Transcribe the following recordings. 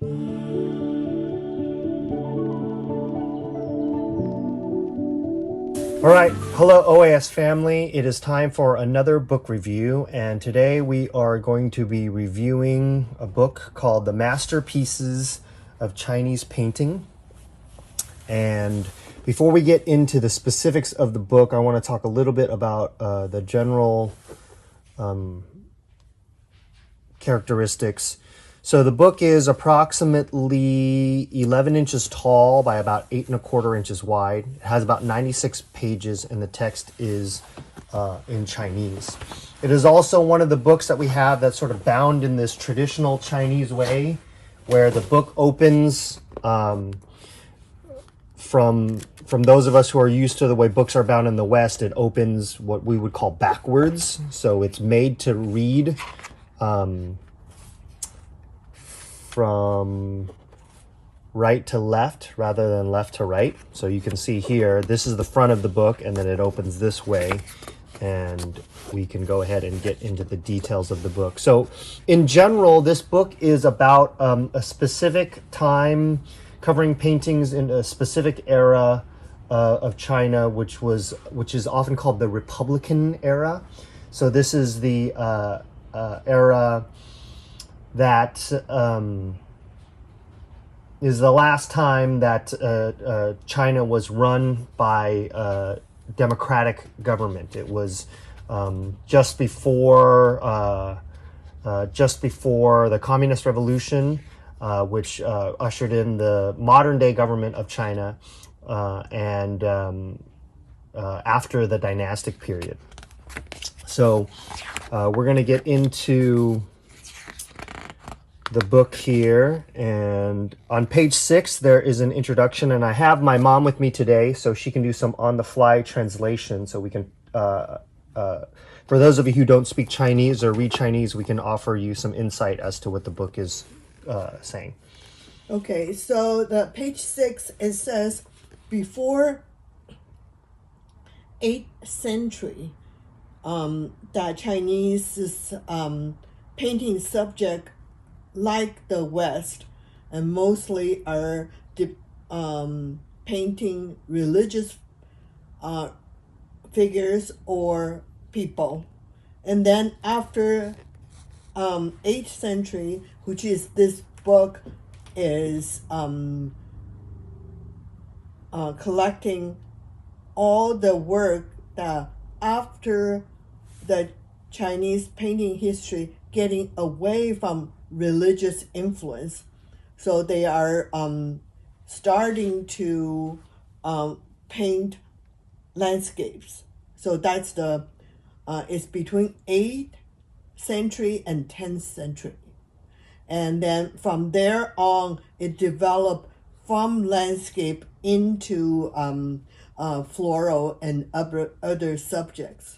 All right, hello OAS family. It is time for another book review, and today we are going to be reviewing a book called The Masterpieces of Chinese Painting. And before we get into the specifics of the book, I want to talk a little bit about the general characteristics. So the book is approximately 11 inches tall by about 8¼ inches wide. It has about 96 pages, and the text is in Chinese. It is also one of the books that we have that's sort of bound in this traditional Chinese way, where the book opens from those of us who are used to the way books are bound in the West. It opens what we would call backwards. So it's made to read from right to left rather than left to right. So you can see here, this is the front of the book, and then it opens this way, and we can go ahead and get into the details of the book. So in general, this book is about a specific time, covering paintings in a specific era of China, which is often called the Republican era. So this is the era that is the last time that China was run by democratic government. It was just before the Communist Revolution, which ushered in the modern day government of China, and after the dynastic period. So we're going to get into the book here, and on page 6 there is an introduction, and I have my mom with me today so she can do some on-the-fly translation, so we can for those of you who don't speak Chinese or read Chinese, we can offer you some insight as to what the book is saying. Okay, so the page 6, it says before 8th century, that Chinese painting subject like the West, and mostly are painting religious figures or people. And then after 8th century, which is this book is collecting all the work that after the Chinese painting history getting away from religious influence. So they are starting to paint landscapes. So that's it's between 8th century and 10th century. And then from there on, it developed from landscape into floral and other subjects.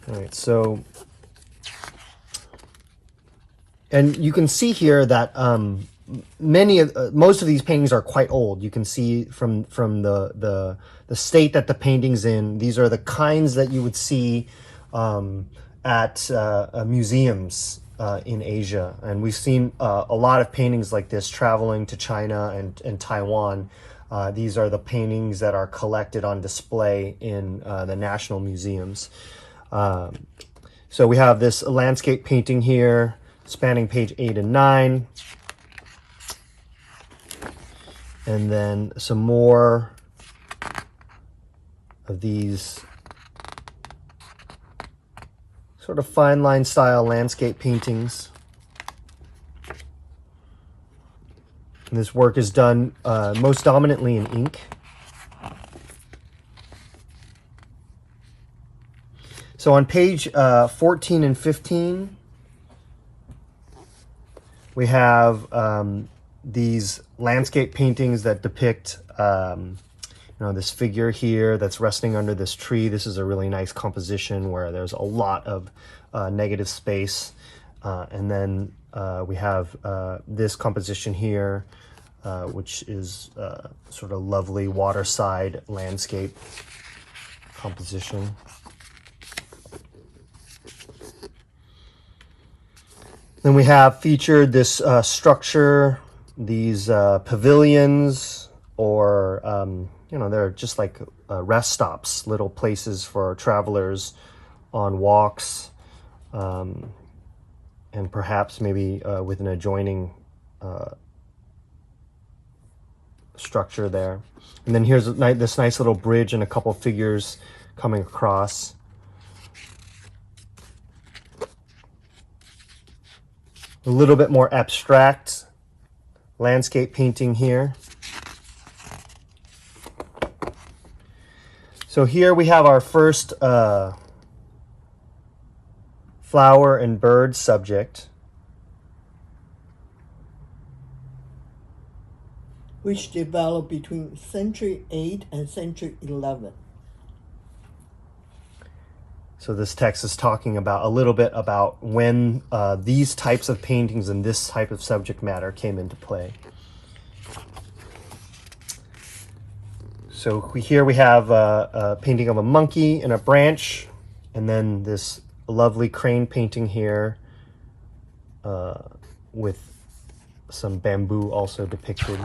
All right, so, and you can see here that most of these paintings are quite old. You can see from the state that the painting's in. These are the kinds that you would see at museums in Asia, and we've seen a lot of paintings like this traveling to China and Taiwan. These are the paintings that are collected on display in the national museums. So we have this landscape painting here, spanning page 8 and 9. And then some more of these sort of fine line style landscape paintings. And this work is done most dominantly in ink. So on page 14 and 15, we have these landscape paintings that depict this figure here that's resting under this tree. This is a really nice composition where there's a lot of negative space. And then we have this composition here, which is sort of lovely waterside landscape composition. Then we have featured this structure, these pavilions, or they're just like rest stops, little places for travelers on walks, and perhaps maybe with an adjoining structure there. And then here's this nice little bridge and a couple figures coming across. A little bit more abstract landscape painting here. So here we have our first flower and bird subject, which developed between century 8 and century 11. So this text is talking about a little bit about when these types of paintings and this type of subject matter came into play. So here we have a painting of a monkey in a branch, and then this lovely crane painting here with some bamboo also depicted.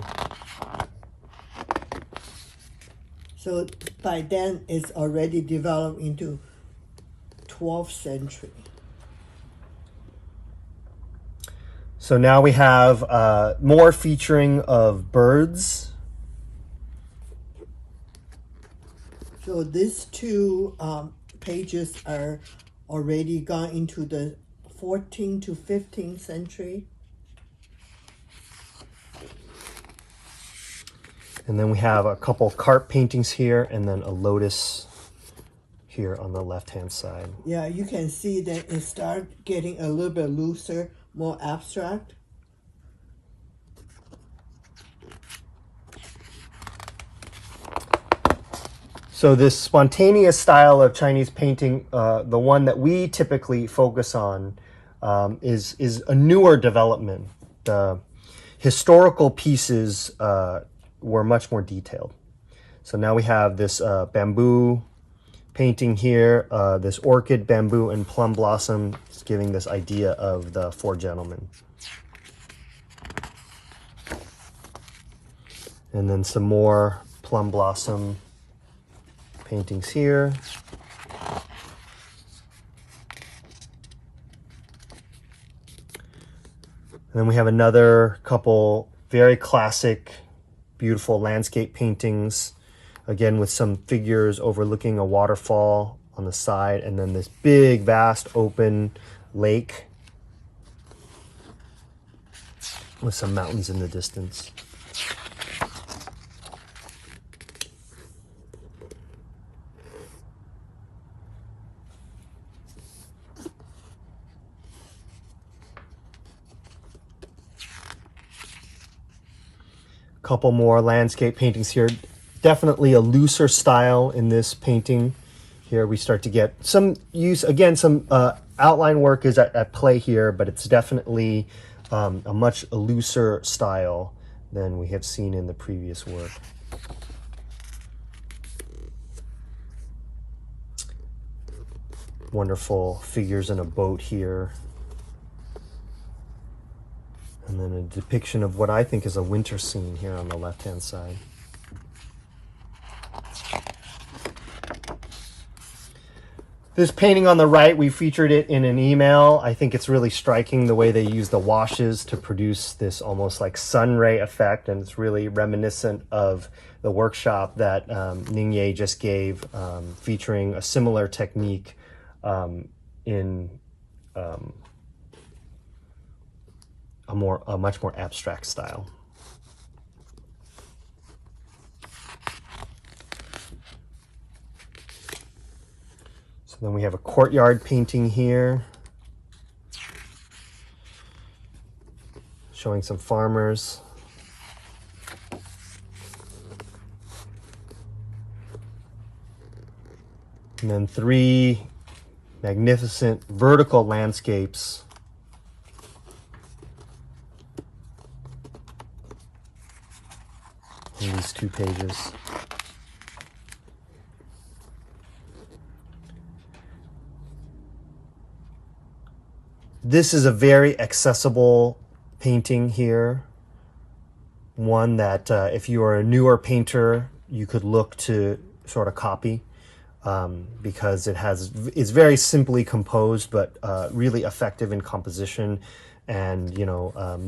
So by then it's already developed into 12th century. So now we have more featuring of birds. So these two pages are already gone into the 14th to 15th century. And then we have a couple carp paintings here, and then a lotus here on the left-hand side. Yeah, you can see that it starts getting a little bit looser, more abstract. So this spontaneous style of Chinese painting, the one that we typically focus on, is a newer development. The historical pieces were much more detailed. So now we have this bamboo painting here, this orchid, bamboo, and plum blossom, giving this idea of the four gentlemen. And then some more plum blossom paintings here. And then we have another couple very classic, beautiful landscape paintings, again with some figures overlooking a waterfall on the side, and then this big, vast, open lake with some mountains in the distance. Couple more landscape paintings here. Definitely a looser style in this painting. Here we start to get some use, again, some outline work is at play here, but it's definitely a much looser style than we have seen in the previous work. Wonderful figures in a boat here. And then a depiction of what I think is a winter scene here on the left-hand side. This painting on the right, we featured it in an email. I think it's really striking the way they use the washes to produce this almost like sun ray effect, and it's really reminiscent of the workshop that Ningye just gave, featuring a similar technique in a much more abstract style. So then we have a courtyard painting here, showing some farmers. And then three magnificent vertical landscapes in these two pages. This is a very accessible painting here. One that if you are a newer painter, you could look to sort of copy, because it's very simply composed, but really effective in composition. And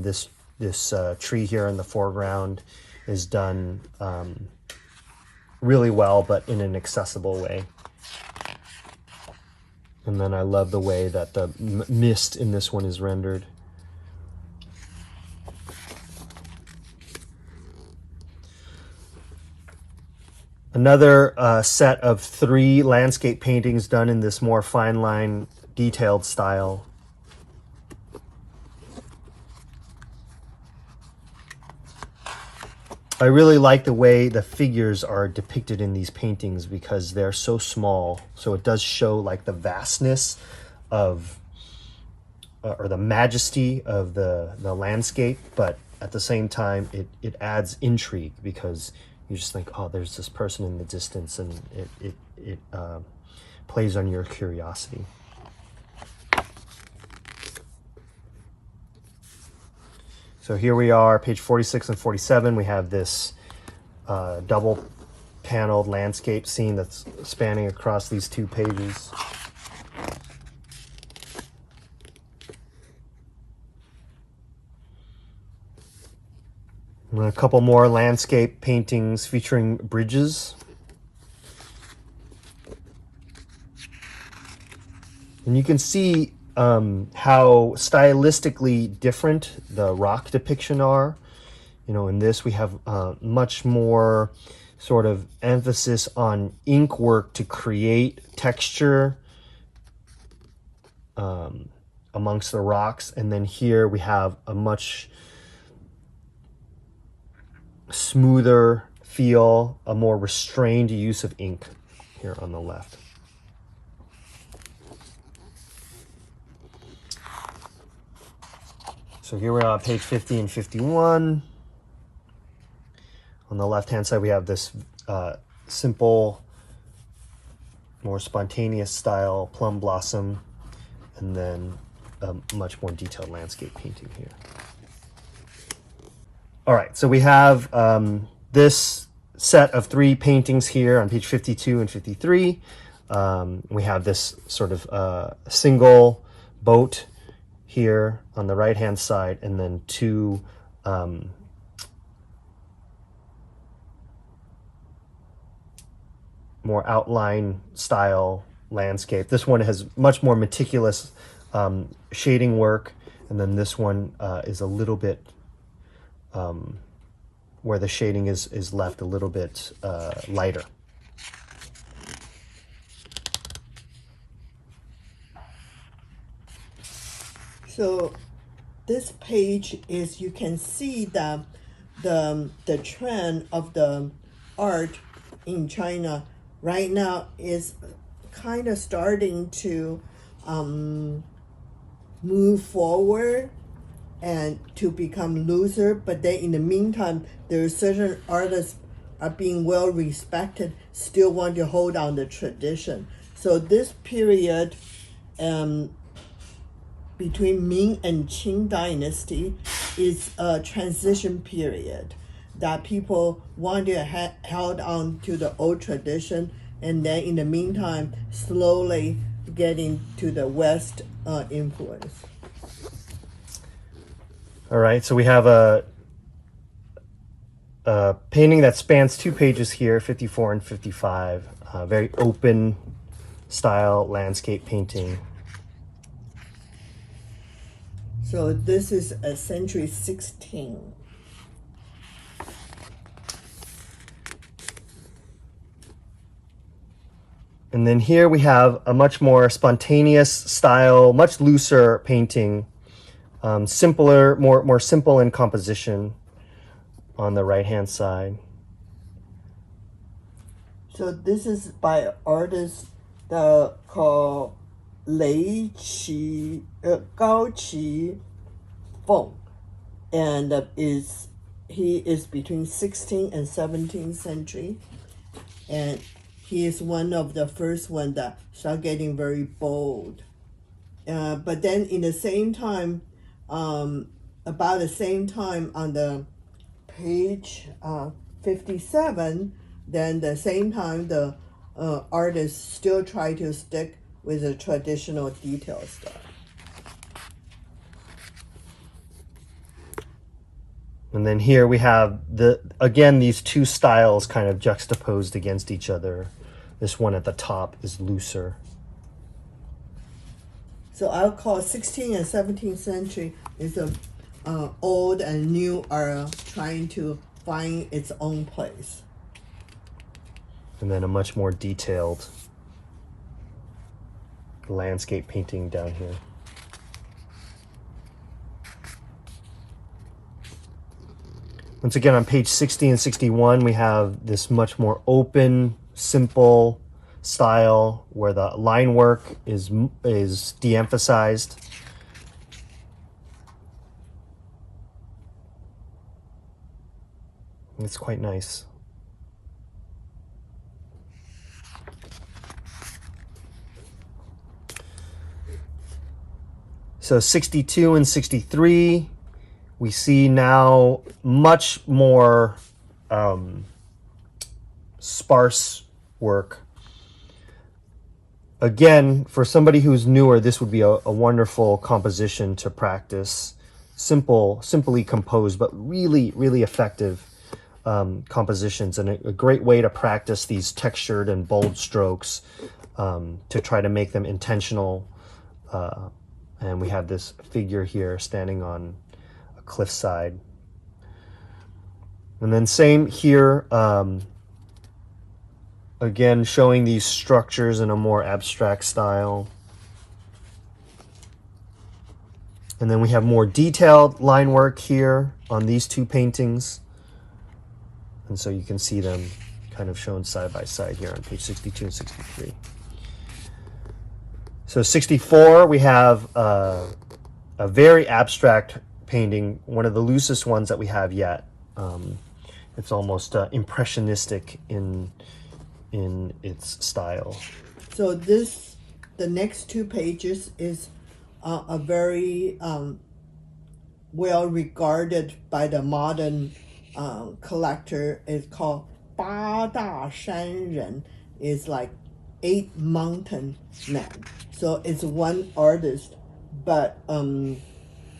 this tree here in the foreground is done really well, but in an accessible way. And then I love the way that the mist in this one is rendered. Another set of 3 landscape paintings done in this more fine line, detailed style. I really like the way the figures are depicted in these paintings because they're so small. So it does show like the vastness of, or the majesty of the landscape, but at the same time, it adds intrigue because you just think, oh, there's this person in the distance, and it plays on your curiosity. So here we are, page 46 and 47. We have this double paneled landscape scene that's spanning across these 2 pages. And a couple more landscape paintings featuring bridges. And you can see how stylistically different the rock depiction are. In this we have much more sort of emphasis on ink work to create texture amongst the rocks. And then here we have a much smoother feel, a more restrained use of ink here on the left. So here we are on page 50 and 51. On the left-hand side, we have this simple, more spontaneous style plum blossom, and then a much more detailed landscape painting here. All right, so we have this set of 3 paintings here on page 52 and 53. We have this sort of single boat here on the right-hand side, and then 2 more outline style landscape. This one has much more meticulous shading work, and then this one is a little bit where the shading is left a little bit lighter. So this page is, you can see that the trend of the art in China right now is kind of starting to move forward and to become looser, but then in the meantime, there are certain artists are being well respected, still want to hold on the tradition. So this period between Ming and Qing dynasty is a transition period that people want to held on to the old tradition, and then in the meantime, slowly getting to the West influence. All right, so we have a painting that spans 2 pages here, 54 and 55. Very open style landscape painting. So this is a century 16. And then here we have a much more spontaneous style, much looser painting, simpler, more simple in composition on the right-hand side. So this is by artist called Gao Qi Feng, and he is between 16th and 17th century, and he is one of the first one that start getting very bold But then in the same time, about the same time on the page 57, then the same time the artist still try to stick with the traditional detail style. And then here we have again these two styles kind of juxtaposed against each other. This one at the top is looser. So I'll call 16th and 17th century is a old and new are trying to find its own place. And then a much more detailed landscape painting down here. Once again, on page 60 and 61, we have this much more open, simple style where the line work is de-emphasized. It's quite nice. So 62 and 63, we see now much more sparse work. Again, for somebody who's newer, this would be a wonderful composition to practice. Simply composed, but really, really effective compositions, and a great way to practice these textured and bold strokes to try to make them intentional. And we have this figure here standing on a cliffside. And then same here, again, showing these structures in a more abstract style. And then we have more detailed line work here on these two paintings. And so you can see them kind of shown side by side here on page 62 and 63. So 64, we have a very abstract painting, one of the loosest ones that we have yet. It's almost impressionistic in its style. So the next two pages is a very well regarded by the modern collector. It's called 八大山人. It's like 8 mountain men. So it's one artist, but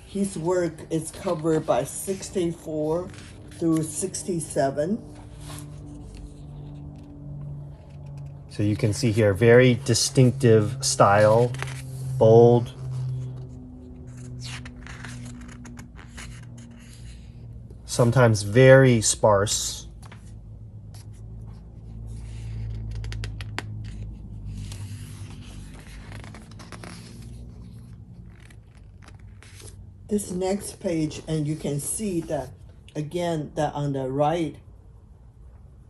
his work is covered by 64 through 67. So you can see here, very distinctive style, bold. Sometimes very sparse. This next page, and you can see that again, that on the right,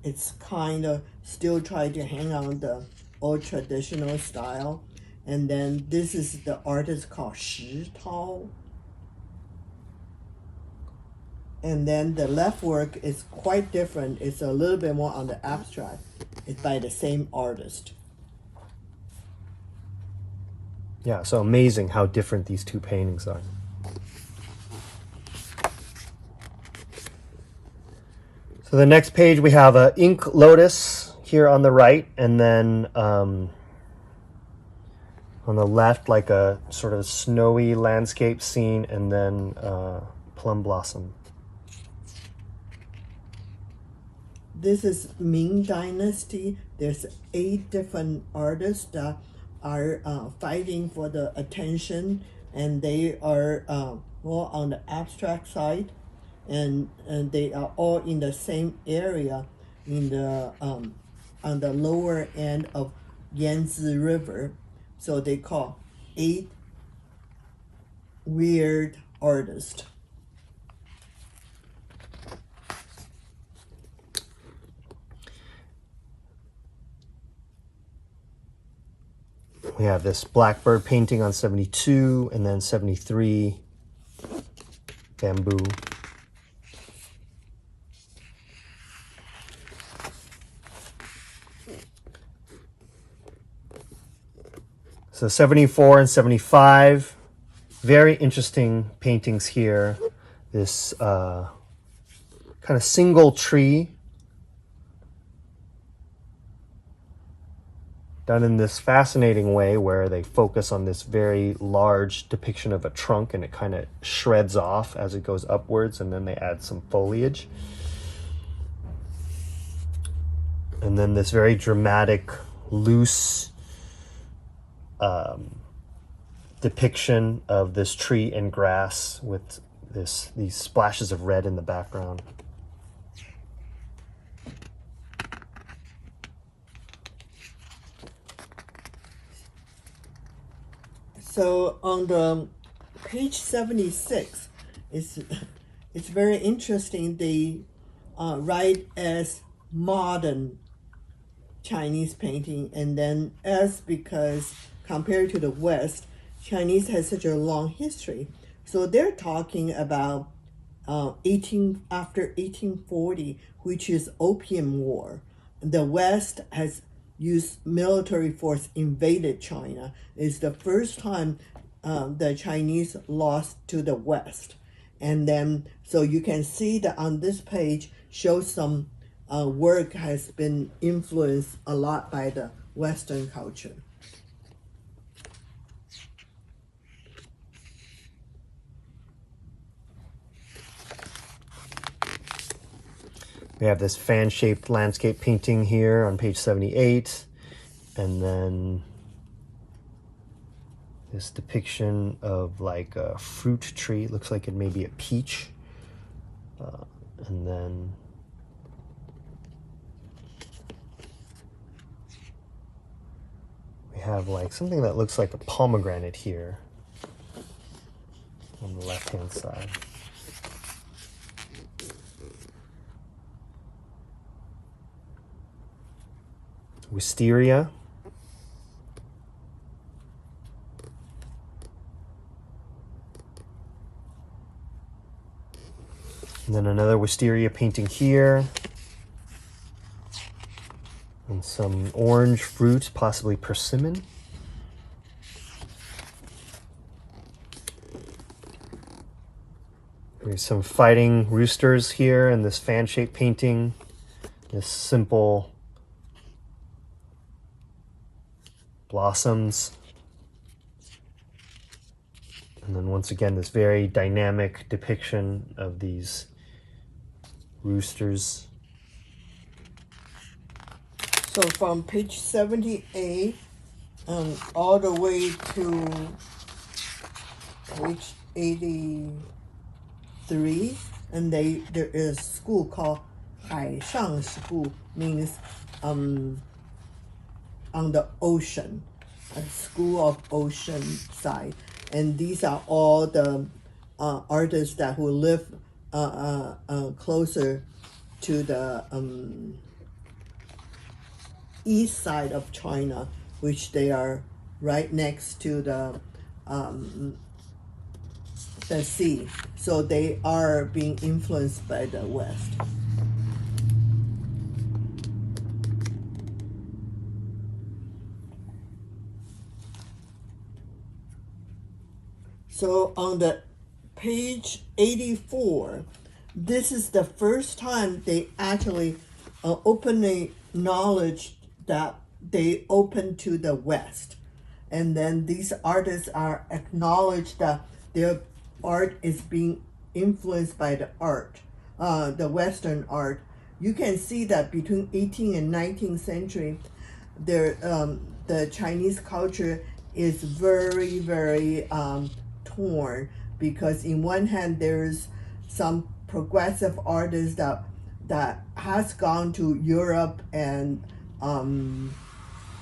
it's kind of still trying to hang on the old traditional style. And then this is the artist called Shi Tao. And then the left work is quite different. It's a little bit more on the abstract. It's by the same artist. Yeah, so amazing how different these two paintings are. So the next page we have a ink lotus here on the right, and then on the left like a sort of snowy landscape scene, and then plum blossom. This is Ming Dynasty. There's 8 different artists that are fighting for the attention, and they are more on the abstract side, and they are all in the same area in the on the lower end of Yangtze River. So they call 8 weird artists. We have this blackbird painting on 72, and then 73, bamboo. So 74 and 75, very interesting paintings here. This kind of single tree done in this fascinating way where they focus on this very large depiction of a trunk and it kind of shreds off as it goes upwards, and then they add some foliage. And then this very dramatic, loose depiction of this tree and grass with these splashes of red in the background. So on the page 76, it's very interesting. They write as modern Chinese painting, and then as because compared to the West, Chinese has such a long history. So they're talking about after 1840, which is Opium War. The West has used military force, invaded China. It's the first time the Chinese lost to the West. And then, so you can see that on this page shows some work has been influenced a lot by the Western culture. We have this fan-shaped landscape painting here on page 78, and then this depiction of like a fruit tree. It looks like it may be a peach. And then we have like something that looks like a pomegranate here on the left-hand side. Wisteria. And then another wisteria painting here. And some orange fruit, possibly persimmon. There's some fighting roosters here in this fan-shaped painting. This simple blossoms. And then once again, this very dynamic depiction of these roosters. So from page 78 all the way to page 83, and there is a school called 海上 School, means on the ocean, a school of ocean side. And these are all the artists that who live closer to the east side of China, which they are right next to the sea. So they are being influenced by the West. So on the page 84, this is the first time they actually openly acknowledged that they open to the West. And then these artists are acknowledged that their art is being influenced by the Western art. You can see that between 18th and 19th century, the Chinese culture is very, very torn, because in one hand there's some progressive artists that has gone to Europe and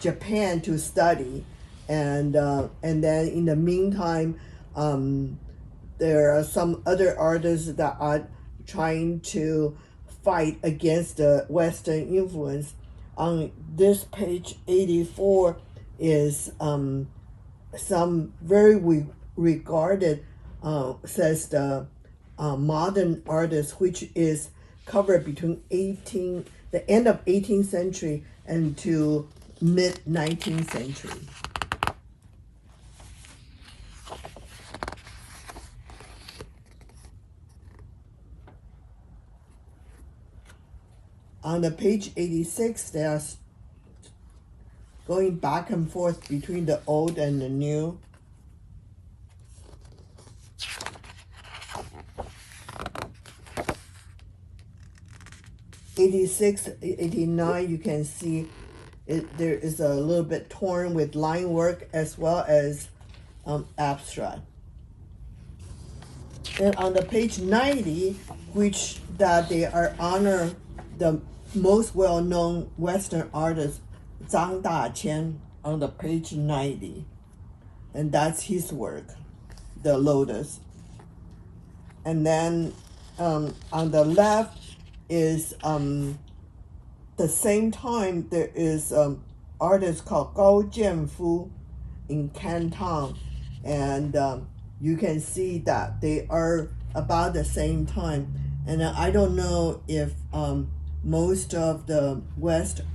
Japan to study, and then in the meantime there are some other artists that are trying to fight against the Western influence. On this page 84 is some very regarded, says the modern artist, which is covered between the end of 18th century and to mid 19th century. On the page 86, they are going back and forth between the old and the new. '86, '89, you can see there is a little bit torn with line work as well as abstract. And on the page 90, which that they are honor the most well-known Western artist Zhang Daqian on the page 90, and that's his work, the Lotus. And then on the left is the same time there is artist called Gao Jianfu in Canton, and you can see that they are about the same time. And I don't know if most of the Western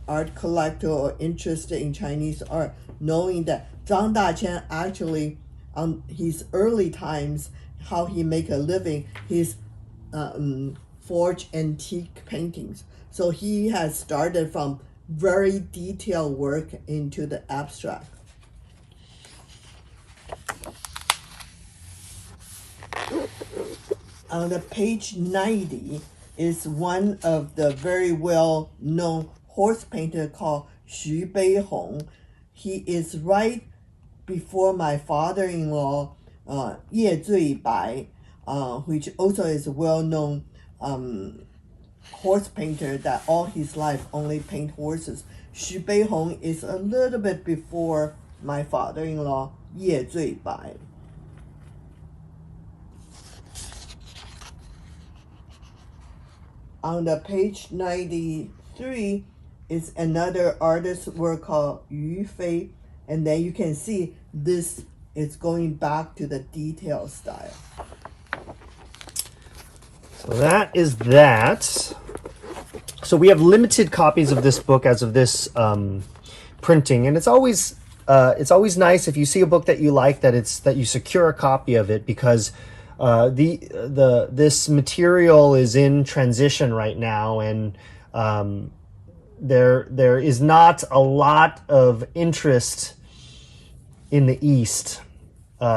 art collector or interested in Chinese art, knowing that Zhang Daqian actually, on his early times, how he make a living, he's forge antique paintings. So he has started from very detailed work into the abstract. On the page 90 is one of the very well-known horse painter called Xu Beihong. He is right before my father-in-law, Ye Zuibai, which also is a well-known horse painter that all his life only paint horses. Xu Beihong is a little bit before my father-in-law, Ye Zuibai. On the page 93 is another artist's work called Yu Fei, and then you can see this is going back to the detail style. So that is that. So we have limited copies of this book as of this printing, and it's always nice if you see a book that you like that you secure a copy of it, because this material is in transition right now, and there is not a lot of interest in the East.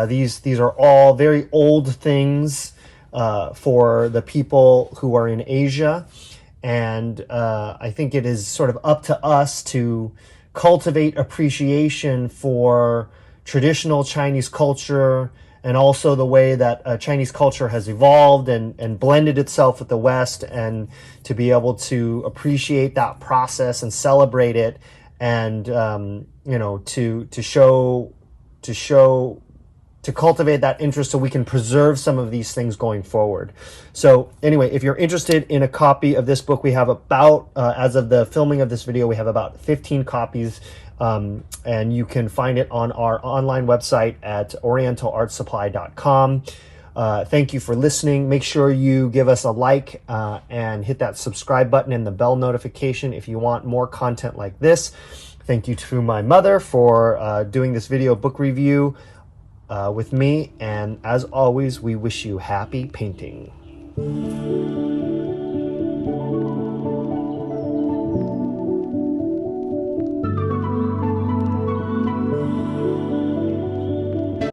These are all very old things for the people who are in Asia, and I think it is sort of up to us to cultivate appreciation for traditional Chinese culture, and also the way that Chinese culture has evolved and blended itself with the West, and to be able to appreciate that process and celebrate it, and to cultivate that interest so we can preserve some of these things going forward. So anyway, if you're interested in a copy of this book, we have about, as of the filming of this video, we have about 15 copies, and you can find it on our online website at orientalartsupply.com. Thank you for listening. Make sure you give us a like and hit that subscribe button and the bell notification if you want more content like this. Thank you to my mother for doing this video book review with me, and as always, we wish you happy painting.